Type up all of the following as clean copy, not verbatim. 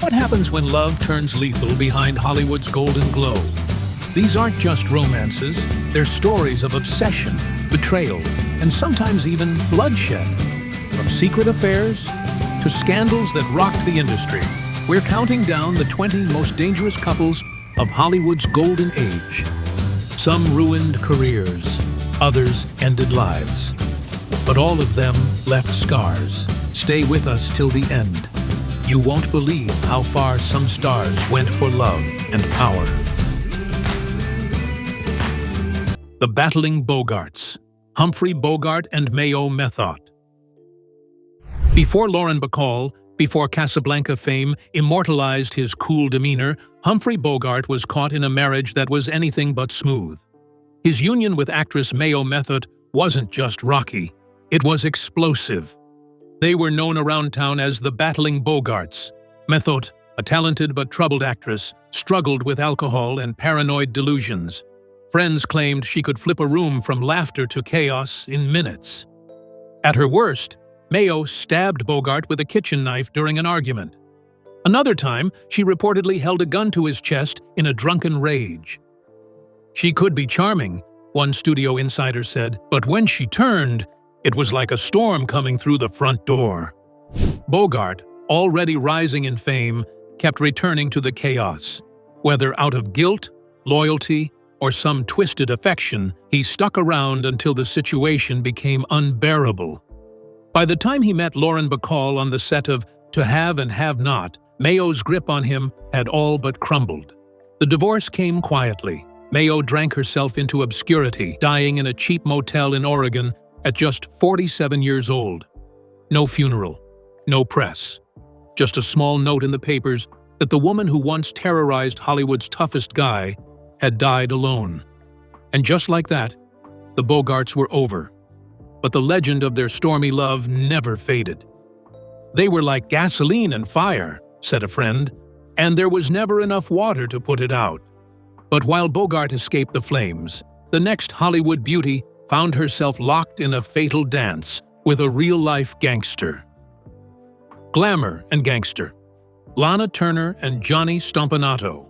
What happens when love turns lethal behind Hollywood's golden glow? These aren't just romances, they're stories of obsession, betrayal, and sometimes even bloodshed. From secret affairs to scandals that rocked the industry, we're counting down the 20 most dangerous couples of Hollywood's golden age. Some ruined careers, others ended lives. But all of them left scars. Stay with us till the end. You won't believe how far some stars went for love and power. The Battling Bogarts, Humphrey Bogart and Mayo Method. Before Lauren Bacall, before Casablanca fame immortalized his cool demeanor, Humphrey Bogart was caught in a marriage that was anything but smooth. His union with actress Mayo Method wasn't just rocky, it was explosive. They were known around town as the Battling Bogarts. Method, a talented but troubled actress, struggled with alcohol and paranoid delusions. Friends claimed she could flip a room from laughter to chaos in minutes. At her worst, Mayo stabbed Bogart with a kitchen knife during an argument. Another time, she reportedly held a gun to his chest in a drunken rage. She could be charming, one studio insider said, but when she turned, it was like a storm coming through the front door. Bogart, already rising in fame, kept returning to the chaos. Whether out of guilt, loyalty, or some twisted affection, he stuck around until the situation became unbearable. By the time he met Lauren Bacall on the set of To Have and Have Not, Mayo's grip on him had all but crumbled. The divorce came quietly. Mayo drank herself into obscurity, dying in a cheap motel in Oregon at just 47 years old. No funeral, no press. Just a small note in the papers that the woman who once terrorized Hollywood's toughest guy had died alone. And just like that, the Bogarts were over. But the legend of their stormy love never faded. They were like gasoline and fire, said a friend, and there was never enough water to put it out. But while Bogart escaped the flames, the next Hollywood beauty found herself locked in a fatal dance with a real-life gangster. Glamour and gangster. Lana Turner and Johnny Stompanato.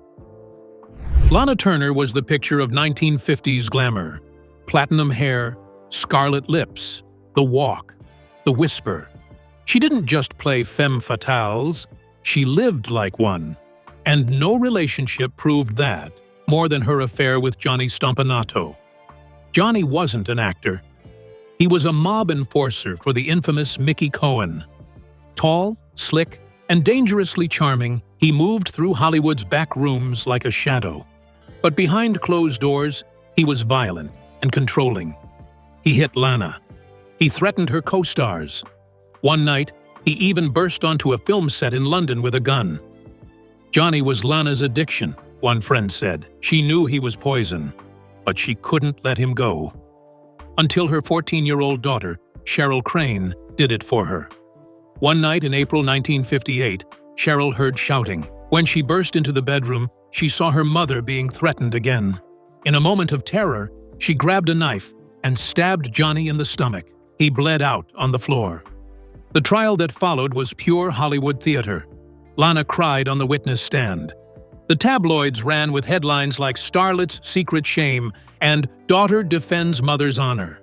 Lana Turner was the picture of 1950s glamour. Platinum hair, scarlet lips, the walk, the whisper. She didn't just play femme fatales, she lived like one. And no relationship proved that, more than her affair with Johnny Stompanato. Johnny wasn't an actor. He was a mob enforcer for the infamous Mickey Cohen. Tall, slick, and dangerously charming, he moved through Hollywood's back rooms like a shadow. But behind closed doors, he was violent and controlling. He hit Lana. He threatened her co-stars. One night, he even burst onto a film set in London with a gun. Johnny was Lana's addiction, one friend said. She knew he was poison, but she couldn't let him go. Until her 14-year-old daughter, Cheryl Crane, did it for her. One night in April 1958, Cheryl heard shouting. When she burst into the bedroom, she saw her mother being threatened again. In a moment of terror, she grabbed a knife and stabbed Johnny in the stomach. He bled out on the floor. The trial that followed was pure Hollywood theater. Lana cried on the witness stand. The tabloids ran with headlines like Starlet's Secret Shame and Daughter Defends Mother's Honor.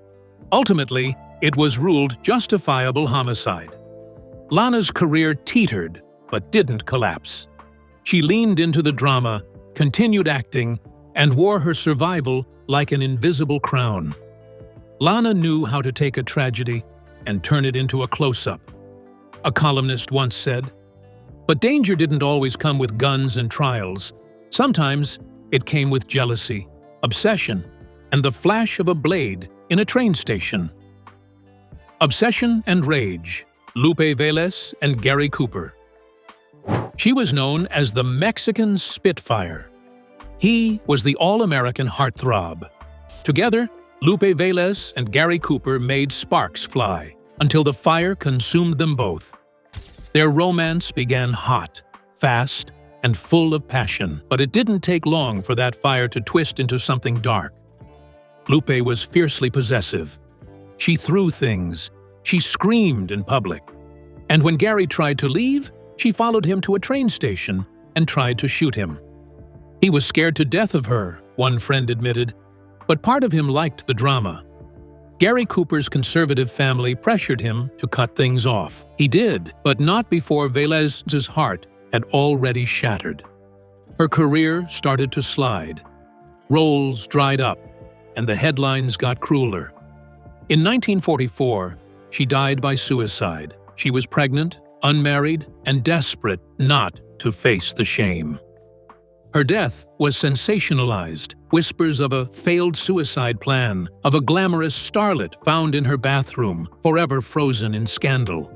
Ultimately, it was ruled justifiable homicide. Lana's career teetered, but didn't collapse. She leaned into the drama, continued acting, and wore her survival like an invisible crown. Lana knew how to take a tragedy and turn it into a close-up. A columnist once said, but danger didn't always come with guns and trials. Sometimes it came with jealousy, obsession, and the flash of a blade in a train station. Obsession and Rage, Lupe Velez and Gary Cooper. She was known as the Mexican Spitfire. He was the all-American heartthrob. Together, Lupe Velez and Gary Cooper made sparks fly until the fire consumed them both. Their romance began hot, fast, and full of passion, but it didn't take long for that fire to twist into something dark. Lupe was fiercely possessive. She threw things. She screamed in public. And when Gary tried to leave, She followed him to a train station and tried to shoot him. He was scared to death of her, one friend admitted, but part of him liked the drama. Gary Cooper's conservative family pressured him to cut things off. He did, but not before Velez's heart had already shattered. Her career started to slide. Roles dried up, and the headlines got crueler. In 1944, she died by suicide. She was pregnant, unmarried, and desperate not to face the shame. Her death was sensationalized. Whispers of a failed suicide plan, of a glamorous starlet found in her bathroom, forever frozen in scandal.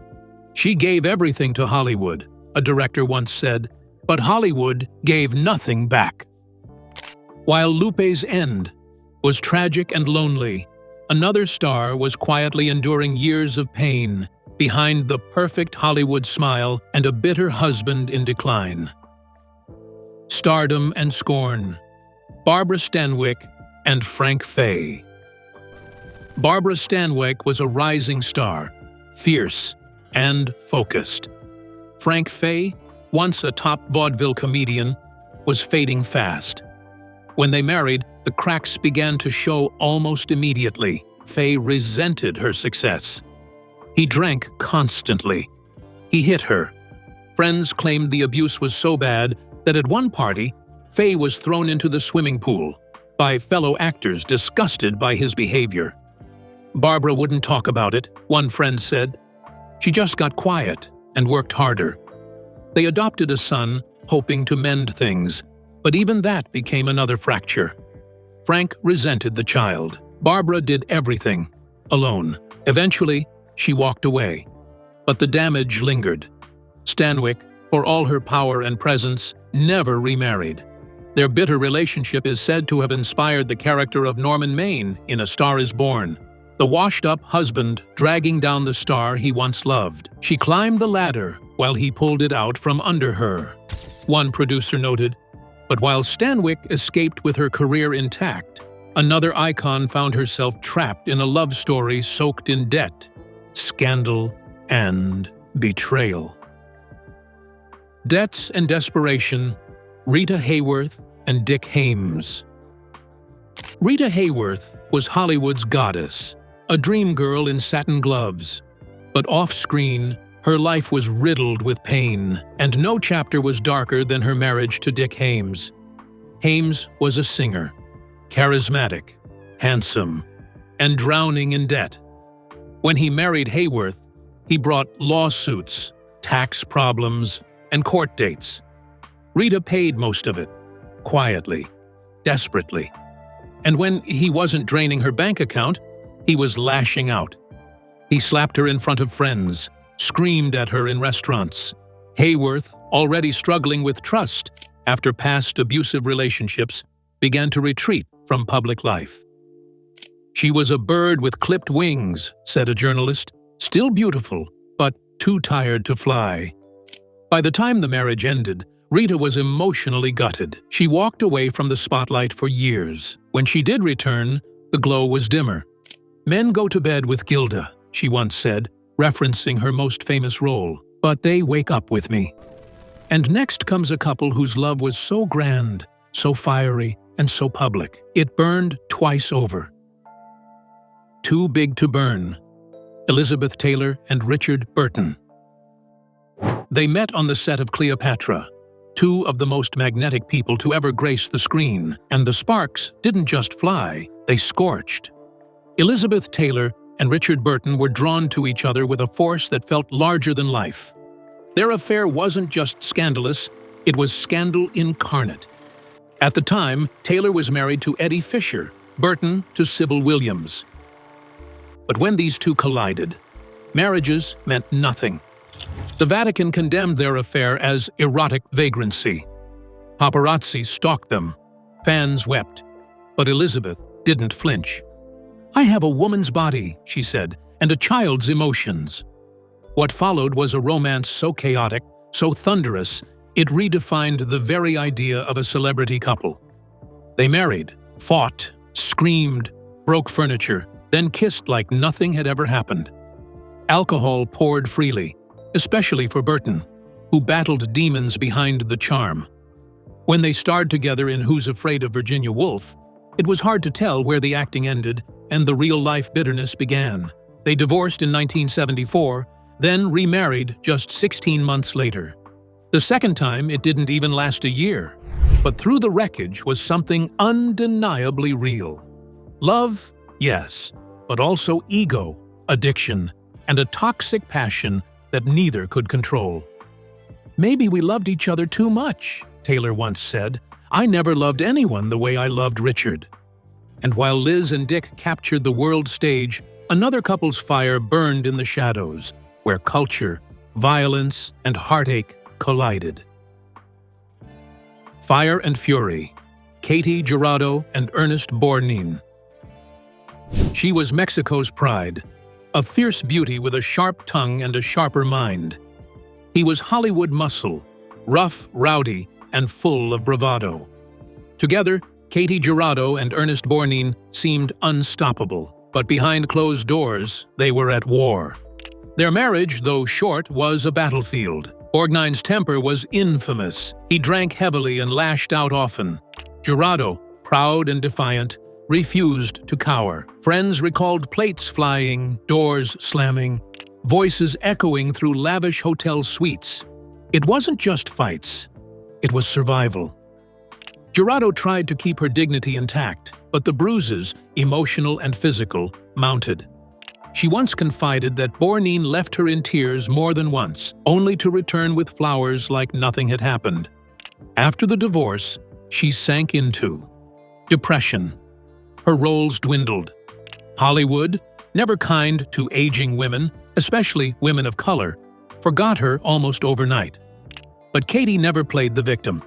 She gave everything to Hollywood, a director once said, but Hollywood gave nothing back. While Lupe's end was tragic and lonely, another star was quietly enduring years of pain behind the perfect Hollywood smile and a bitter husband in decline. Stardom and scorn. Barbara Stanwyck and Frank Fay. Barbara Stanwyck was a rising star, fierce and focused. Frank Fay, once a top vaudeville comedian, was fading fast. When they married, the cracks began to show almost immediately. Fay resented her success. He drank constantly. He hit her. Friends claimed the abuse was so bad that at one party, Fay was thrown into the swimming pool by fellow actors disgusted by his behavior. Barbara wouldn't talk about it, one friend said. She just got quiet and worked harder. They adopted a son, hoping to mend things, but even that became another fracture. Frank resented the child. Barbara did everything, alone. Eventually, she walked away. But the damage lingered. Stanwyck, for all her power and presence, never remarried. Their bitter relationship is said to have inspired the character of Norman Maine in A Star is Born, the washed-up husband dragging down the star he once loved. She climbed the ladder while he pulled it out from under her, one producer noted. But while Stanwyck escaped with her career intact, another icon found herself trapped in a love story soaked in debt, scandal, and betrayal. Debts and desperation. Rita Hayworth and Dick Haymes. Rita Hayworth was Hollywood's goddess, a dream girl in satin gloves. But off-screen, her life was riddled with pain, and no chapter was darker than her marriage to Dick Haymes. Haymes was a singer, charismatic, handsome, and drowning in debt. When he married Hayworth, he brought lawsuits, tax problems, and court dates. Rita paid most of it, quietly, desperately. And when he wasn't draining her bank account, he was lashing out. He slapped her in front of friends, screamed at her in restaurants. Hayworth, already struggling with trust after past abusive relationships, began to retreat from public life. She was a bird with clipped wings, said a journalist, still beautiful, but too tired to fly. By the time the marriage ended, Rita was emotionally gutted. She walked away from the spotlight for years. When she did return, the glow was dimmer. "Men go to bed with Gilda," she once said, referencing her most famous role, "but they wake up with me." And next comes a couple whose love was so grand, so fiery, and so public. It burned twice over. Too Big to Burn. Elizabeth Taylor and Richard Burton. They met on the set of Cleopatra, two of the most magnetic people to ever grace the screen, and the sparks didn't just fly, they scorched. Elizabeth Taylor and Richard Burton were drawn to each other with a force that felt larger than life. Their affair wasn't just scandalous, it was scandal incarnate. At the time, Taylor was married to Eddie Fisher, Burton to Sybil Williams. But when these two collided, marriages meant nothing. The Vatican condemned their affair as erotic vagrancy. Paparazzi stalked them. Fans wept. But Elizabeth didn't flinch. "I have a woman's body," she said, "and a child's emotions." What followed was a romance so chaotic, so thunderous, it redefined the very idea of a celebrity couple. They married, fought, screamed, broke furniture, then kissed like nothing had ever happened. Alcohol poured freely, especially for Burton. who battled demons behind the charm. When they starred together in Who's Afraid of Virginia Woolf, it was hard to tell where the acting ended and the real-life bitterness began. They divorced in 1974, then remarried just 16 months later. The second time, it didn't even last a year. But through the wreckage was something undeniably real. Love, yes, but also ego, addiction, and a toxic passion that neither could control. "Maybe we loved each other too much," Taylor once said. "I never loved anyone the way I loved Richard." And while Liz and Dick captured the world stage, another couple's fire burned in the shadows, where culture, violence, and heartache collided. Fire and Fury, Katy Jurado and Ernest Borgnine. She was Mexico's pride, a fierce beauty with a sharp tongue and a sharper mind. He was Hollywood muscle, rough, rowdy, and full of bravado. Together, Katy Jurado and Ernest Borgnine seemed unstoppable, but behind closed doors, they were at war. Their marriage, though short, was a battlefield. Borgnine's temper was infamous. He drank heavily and lashed out often. Jurado, proud and defiant, refused to cower. Friends recalled plates flying, doors slamming, voices echoing through lavish hotel suites. It wasn't just fights. It was survival. Jurado tried to keep her dignity intact, but the bruises, emotional and physical, mounted. She once confided that Borgnine left her in tears more than once, only to return with flowers like nothing had happened. After the divorce, she sank into depression. Her roles dwindled. Hollywood, never kind to aging women, especially women of color, forgot her almost overnight. But Katy never played the victim.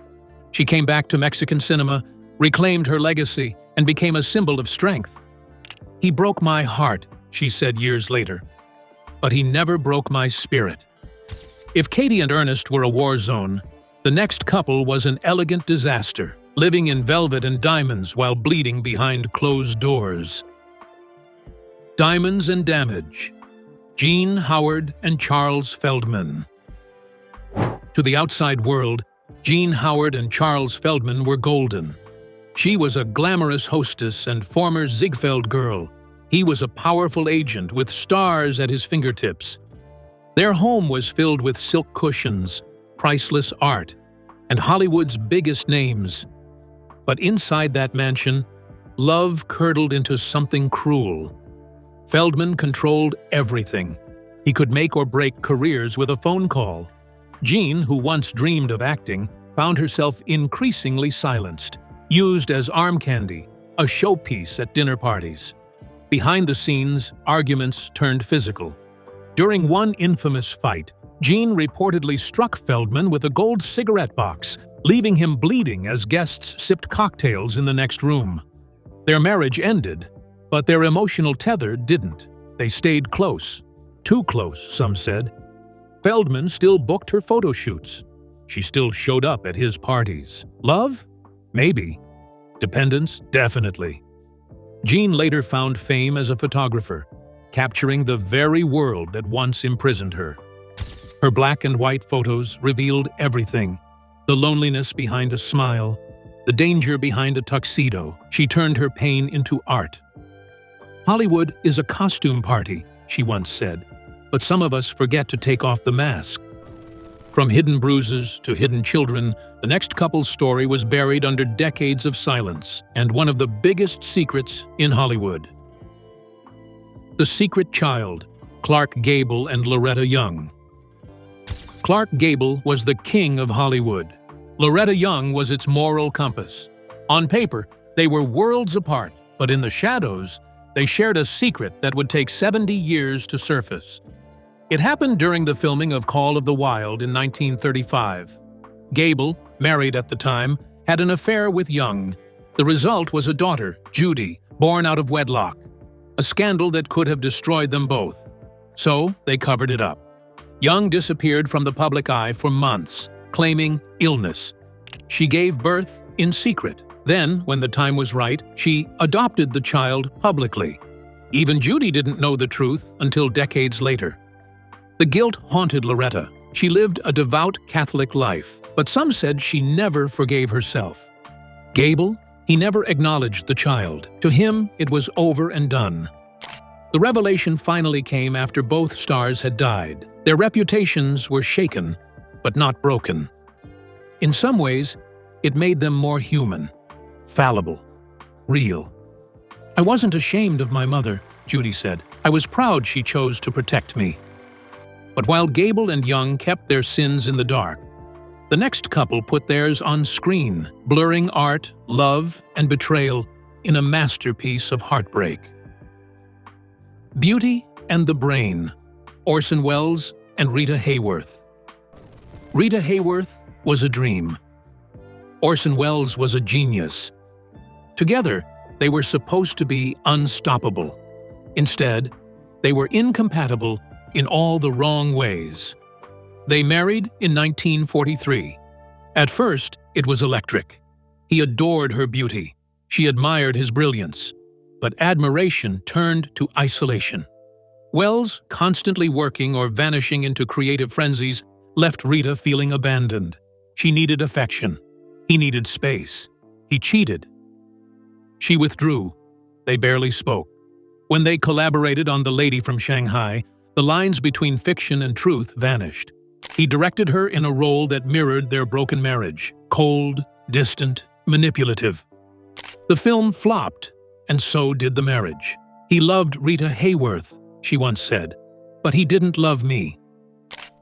She came back to Mexican cinema, reclaimed her legacy, and became a symbol of strength. "He broke my heart," she said years later, "but he never broke my spirit." If Katy and Ernest were a war zone, the next couple was an elegant disaster, living in velvet and diamonds while bleeding behind closed doors. Diamonds and Damage, Gene Howard and Charles Feldman. To the outside world, Gene Howard and Charles Feldman were golden. She was a glamorous hostess and former Ziegfeld girl. He was a powerful agent with stars at his fingertips. Their home was filled with silk cushions, priceless art, and Hollywood's biggest names. But inside that mansion, love curdled into something cruel. Feldman controlled everything. He could make or break careers with a phone call. Jean, who once dreamed of acting, found herself increasingly silenced, used as arm candy, a showpiece at dinner parties. Behind the scenes, arguments turned physical. During one infamous fight, Jean reportedly struck Feldman with a gold cigarette box, leaving him bleeding as guests sipped cocktails in the next room. Their marriage ended, but their emotional tether didn't. They stayed close. Too close, some said. Feldman still booked her photo shoots. She still showed up at his parties. Love? Maybe. Dependence? Definitely. Jean later found fame as a photographer, capturing the very world that once imprisoned her. Her black and white photos revealed everything: the loneliness behind a smile, the danger behind a tuxedo. She turned her pain into art. "Hollywood is a costume party," she once said, "but some of us forget to take off the mask." From hidden bruises to hidden children, the next couple's story was buried under decades of silence and one of the biggest secrets in Hollywood. The Secret Child, Clark Gable and Loretta Young. Clark Gable was the king of Hollywood. Loretta Young was its moral compass. On paper, they were worlds apart, but in the shadows, they shared a secret that would take 70 years to surface. It happened during the filming of Call of the Wild in 1935. Gable, married at the time, had an affair with Young. The result was a daughter, Judy, born out of wedlock. A scandal that could have destroyed them both. So they covered it up. Young disappeared from the public eye for months, claiming illness. She gave birth in secret. Then, when the time was right, she adopted the child publicly. Even Judy didn't know the truth until decades later. The guilt haunted Loretta. She lived a devout Catholic life, but some said she never forgave herself. Gable, he never acknowledged the child. To him, it was over and done. The revelation finally came after both stars had died. Their reputations were shaken, but not broken. In some ways, it made them more human, fallible, real. "I wasn't ashamed of my mother," Judy said. "I was proud she chose to protect me." But while Gable and Young kept their sins in the dark, the next couple put theirs on screen, blurring art, love, and betrayal in a masterpiece of heartbreak. Beauty and the Brain, Orson Welles and Rita Hayworth. Rita Hayworth was a dream. Orson Welles was a genius. Together, they were supposed to be unstoppable. Instead, they were incompatible in all the wrong ways. They married in 1943. At first, it was electric. He adored her beauty. She admired his brilliance. But admiration turned to isolation. Welles, constantly working or vanishing into creative frenzies, left Rita feeling abandoned. She needed affection. He needed space. He cheated. She withdrew. They barely spoke. When they collaborated on The Lady from Shanghai, the lines between fiction and truth vanished. He directed her in a role that mirrored their broken marriage, cold, distant, manipulative. The film flopped, and so did the marriage. "He loved Rita Hayworth," she once said, "but he didn't love me."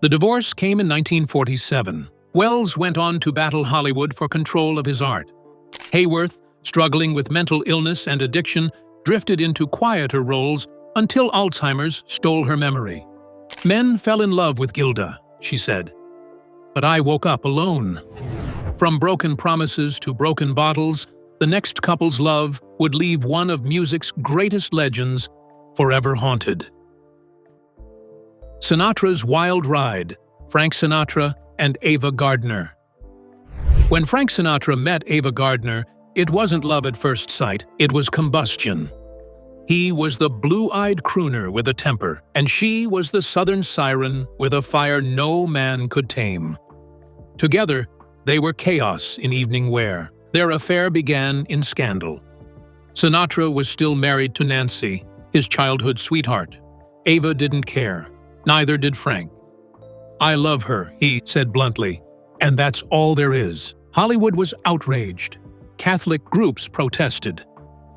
The divorce came in 1947. Welles went on to battle Hollywood for control of his art. Hayworth, struggling with mental illness and addiction, drifted into quieter roles until Alzheimer's stole her memory. "Men fell in love with Gilda," she said, "but I woke up alone." From broken promises to broken bottles, the next couple's love would leave one of music's greatest legends forever haunted. Sinatra's Wild Ride, Frank Sinatra and Ava Gardner. When Frank Sinatra met Ava Gardner, it wasn't love at first sight, it was combustion. He was the blue-eyed crooner with a temper, and she was the southern siren with a fire no man could tame. Together, they were chaos in evening wear. Their affair began in scandal. Sinatra was still married to Nancy, his childhood sweetheart. Ava didn't care. Neither did Frank. "I love her," he said bluntly, "and that's all there is." Hollywood was outraged. Catholic groups protested.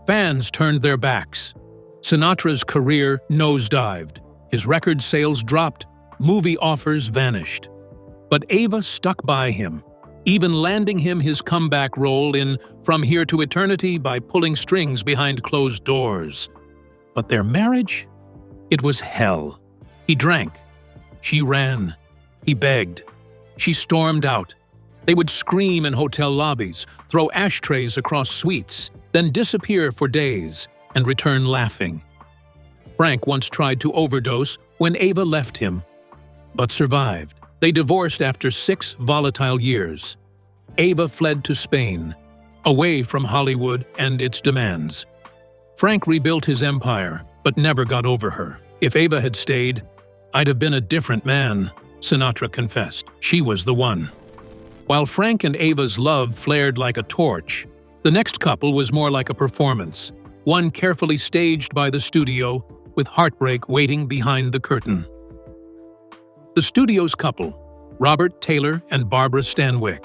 Fans turned their backs. Sinatra's career nosedived. His record sales dropped. Movie offers vanished. But Ava stuck by him, even landing him his comeback role in From Here to Eternity by pulling strings behind closed doors. But their marriage? It was hell. He drank. She ran. He begged. She stormed out. They would scream in hotel lobbies, throw ashtrays across suites, then disappear for days and return laughing. Frank once tried to overdose when Ava left him, but survived. They divorced after 6 volatile years. Ava fled to Spain, away from Hollywood and its demands. Frank rebuilt his empire, but never got over her. "If Ava had stayed, I'd have been a different man," Sinatra confessed. She was the one. While Frank and Ava's love flared like a torch, the next couple was more like a performance, one carefully staged by the studio, with heartbreak waiting behind the curtain. The studio's couple, Robert Taylor and Barbara Stanwyck.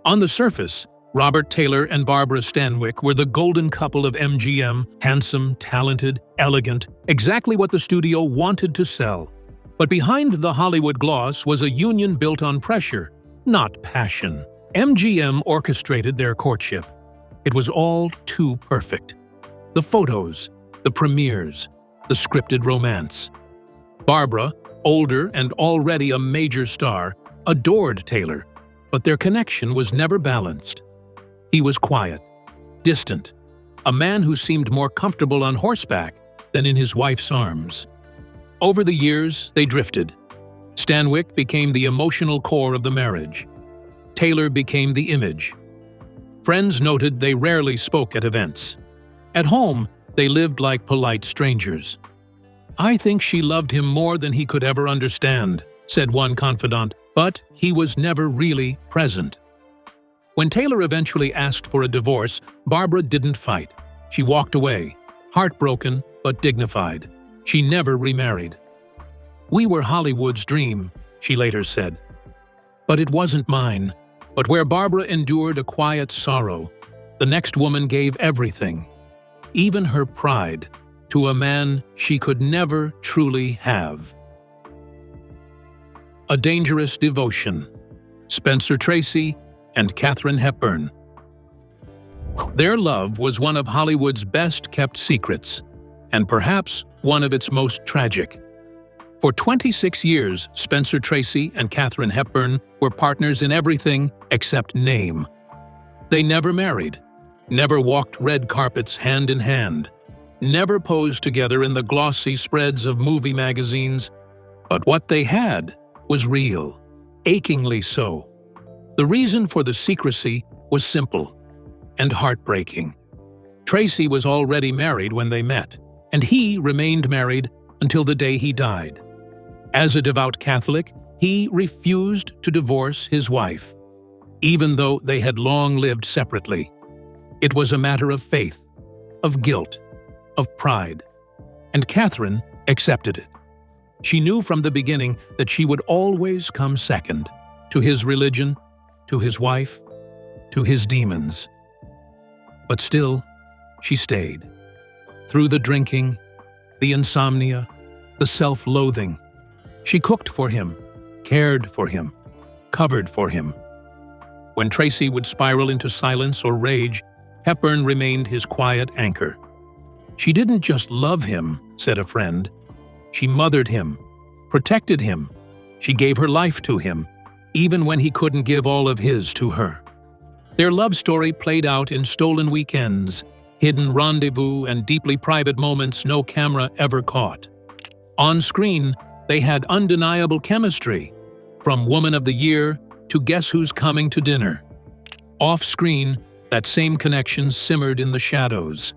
On the surface, Robert Taylor and Barbara Stanwyck were the golden couple of MGM, handsome, talented, elegant, exactly what the studio wanted to sell. But behind the Hollywood gloss was a union built on pressure, not passion. MGM orchestrated their courtship. It was all too perfect. The photos, the premieres, the scripted romance. Barbara, older and already a major star, adored Taylor, but their connection was never balanced. He was quiet, distant, a man who seemed more comfortable on horseback than in his wife's arms. Over the years, they drifted. Stanwyck became the emotional core of the marriage. Taylor became the image. Friends noted they rarely spoke at events. At home, they lived like polite strangers. "I think she loved him more than he could ever understand," said one confidant, but he was never really present. When Taylor eventually asked for a divorce, Barbara didn't fight. She walked away, heartbroken but dignified. She never remarried. "We were Hollywood's dream," she later said. "But it wasn't mine." But where Barbara endured a quiet sorrow, the next woman gave everything, even her pride, to a man she could never truly have. A Dangerous Devotion. Spencer Tracy and Katharine Hepburn. Their love was one of Hollywood's best-kept secrets, and perhaps one of its most tragic. For 26 years, Spencer Tracy and Katharine Hepburn were partners in everything except name. They never married, never walked red carpets hand in hand, never posed together in the glossy spreads of movie magazines. But what they had was real, achingly so. The reason for the secrecy was simple and heartbreaking. Tracy was already married when they met, and he remained married until the day he died. As a devout Catholic, he refused to divorce his wife, even though they had long lived separately. It was a matter of faith, of guilt, of pride, and Katharine accepted it. She knew from the beginning that she would always come second, to his religion, to his wife, to his demons. But still, she stayed. Through the drinking, the insomnia, the self-loathing, she cooked for him, cared for him, covered for him. When Tracy would spiral into silence or rage, Hepburn remained his quiet anchor. "She didn't just love him," said a friend. "She mothered him, protected him. She gave her life to him, even when he couldn't give all of his to her." Their love story played out in stolen weekends, hidden rendezvous, and deeply private moments no camera ever caught. On screen, they had undeniable chemistry, from Woman of the Year to Guess Who's Coming to Dinner. Off-screen, that same connection simmered in the shadows.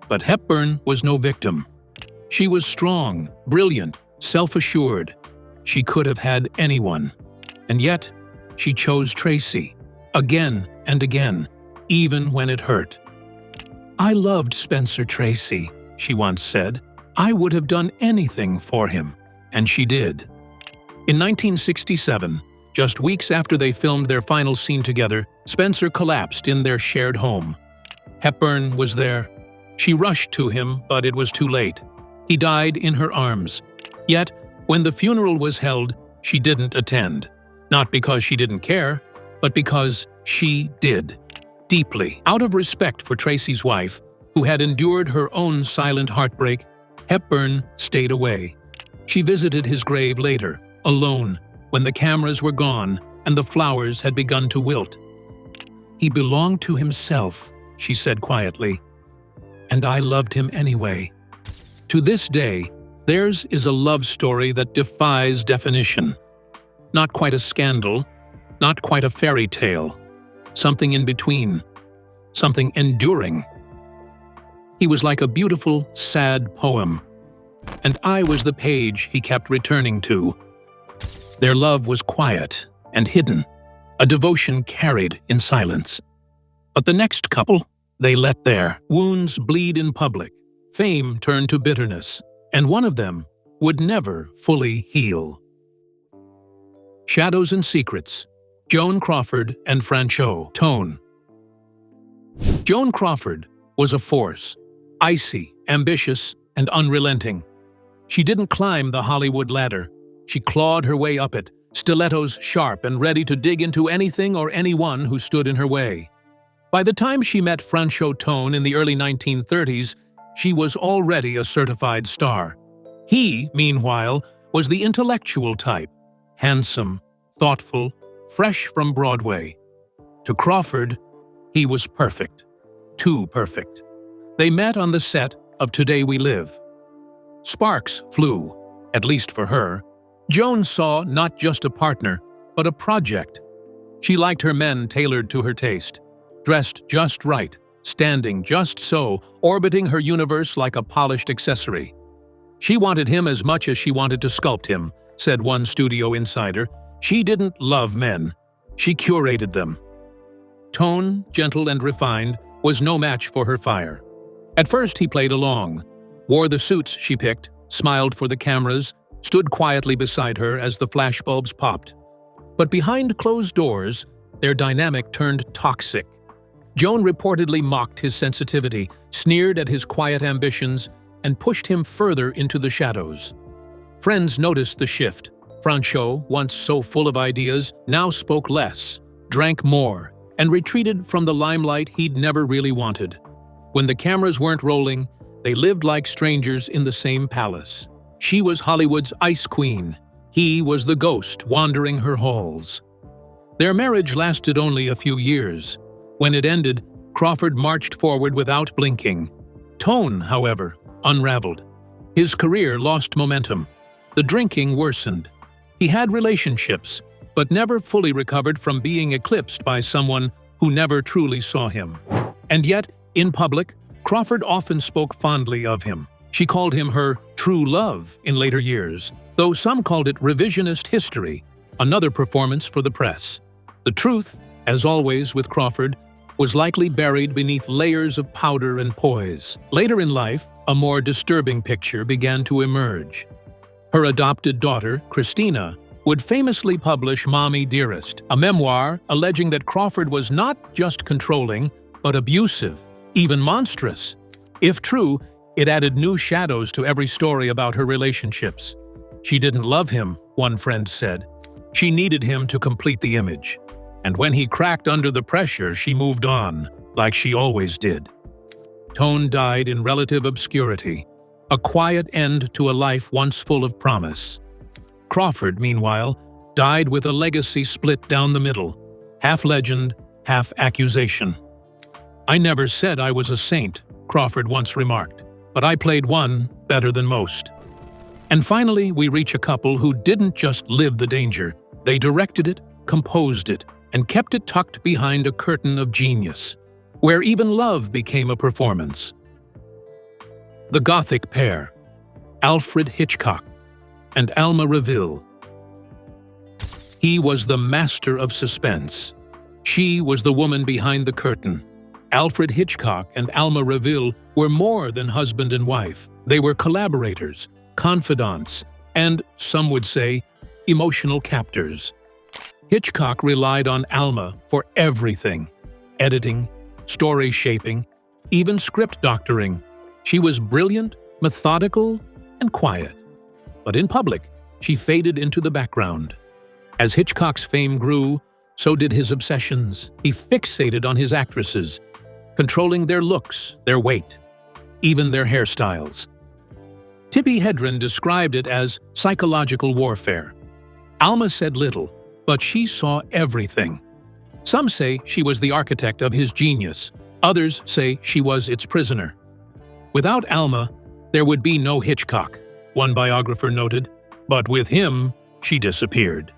But Hepburn was no victim. She was strong, brilliant, self-assured. She could have had anyone. And yet, she chose Tracy, again and again, even when it hurt. "I loved Spencer Tracy," she once said. "I would have done anything for him." And she did. In 1967, just weeks after they filmed their final scene together, Spencer collapsed in their shared home. Hepburn was there. She rushed to him, but it was too late. He died in her arms. Yet, when the funeral was held, she didn't attend. Not because she didn't care, but because she did. Deeply. Out of respect for Tracy's wife, who had endured her own silent heartbreak, Hepburn stayed away. She visited his grave later, alone, when the cameras were gone and the flowers had begun to wilt. "He belonged to himself," she said quietly, "and I loved him anyway." To this day, theirs is a love story that defies definition. Not quite a scandal, not quite a fairy tale, something in between, something enduring. He was like a beautiful, sad poem, and I was the page he kept returning to. Their love was quiet and hidden, a devotion carried in silence. But the next couple, they let their wounds bleed in public, fame turn to bitterness, and one of them would never fully heal. Shadows and Secrets. Joan Crawford and Franchot Tone. Joan Crawford was a force, icy, ambitious, and unrelenting. She didn't climb the Hollywood ladder. She clawed her way up it, stilettos sharp and ready to dig into anything or anyone who stood in her way. By the time she met Franchot Tone in the early 1930s, she was already a certified star. He, meanwhile, was the intellectual type, handsome, thoughtful, fresh from Broadway. To Crawford, he was perfect. Too perfect. They met on the set of Today We Live. Sparks flew, at least for her. Joan saw not just a partner, but a project. She liked her men tailored to her taste, dressed just right, standing just so, orbiting her universe like a polished accessory. She wanted him as much as she wanted to sculpt him, said one studio insider. She didn't love men. She curated them. Tone, gentle and refined, was no match for her fire. At first he played along, wore the suits she picked, smiled for the cameras, stood quietly beside her as the flashbulbs popped. But behind closed doors, their dynamic turned toxic. Joan reportedly mocked his sensitivity, sneered at his quiet ambitions, and pushed him further into the shadows. Friends noticed the shift. Franchot, once so full of ideas, now spoke less, drank more, and retreated from the limelight he'd never really wanted. When the cameras weren't rolling, they lived like strangers in the same palace. She was Hollywood's ice queen. He was the ghost wandering her halls. Their marriage lasted only a few years. When it ended, Crawford marched forward without blinking. Tone, however, unraveled. His career lost momentum. The drinking worsened. He had relationships, but never fully recovered from being eclipsed by someone who never truly saw him. And yet, in public, Crawford often spoke fondly of him. She called him her true love in later years, though some called it revisionist history, another performance for the press. The truth, as always with Crawford, was likely buried beneath layers of powder and poise. Later in life, a more disturbing picture began to emerge. Her adopted daughter, Christina, would famously publish Mommy Dearest, a memoir alleging that Crawford was not just controlling, but abusive, even monstrous. If true, it added new shadows to every story about her relationships. She didn't love him, one friend said. She needed him to complete the image. And when he cracked under the pressure, she moved on, like she always did. Tone died in relative obscurity, a quiet end to a life once full of promise. Crawford, meanwhile, died with a legacy split down the middle, half legend, half accusation. "I never said I was a saint," Crawford once remarked, "but I played one better than most." And finally, we reach a couple who didn't just live the danger. They directed it, composed it, and kept it tucked behind a curtain of genius, where even love became a performance. The Gothic pair, Alfred Hitchcock and Alma Reville. He was the master of suspense. She was the woman behind the curtain. Alfred Hitchcock and Alma Reville were more than husband and wife. They were collaborators, confidants, and, some would say, emotional captors. Hitchcock relied on Alma for everything: editing, story shaping, even script doctoring. She was brilliant, methodical, and quiet. But in public, she faded into the background. As Hitchcock's fame grew, so did his obsessions. He fixated on his actresses, controlling their looks, their weight, even their hairstyles. Tippi Hedren described it as psychological warfare. Alma said little, but she saw everything. Some say she was the architect of his genius. Others say she was its prisoner. Without Alma, there would be no Hitchcock, one biographer noted, but with him, she disappeared.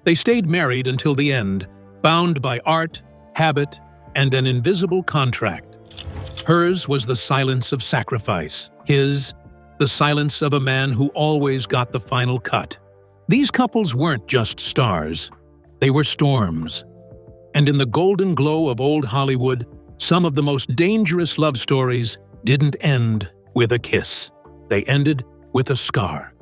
They stayed married until the end, bound by art, habit, and an invisible contract. Hers was the silence of sacrifice, his, the silence of a man who always got the final cut. These couples weren't just stars, they were storms. And in the golden glow of old Hollywood, some of the most dangerous love stories didn't end with a kiss. They ended with a scar.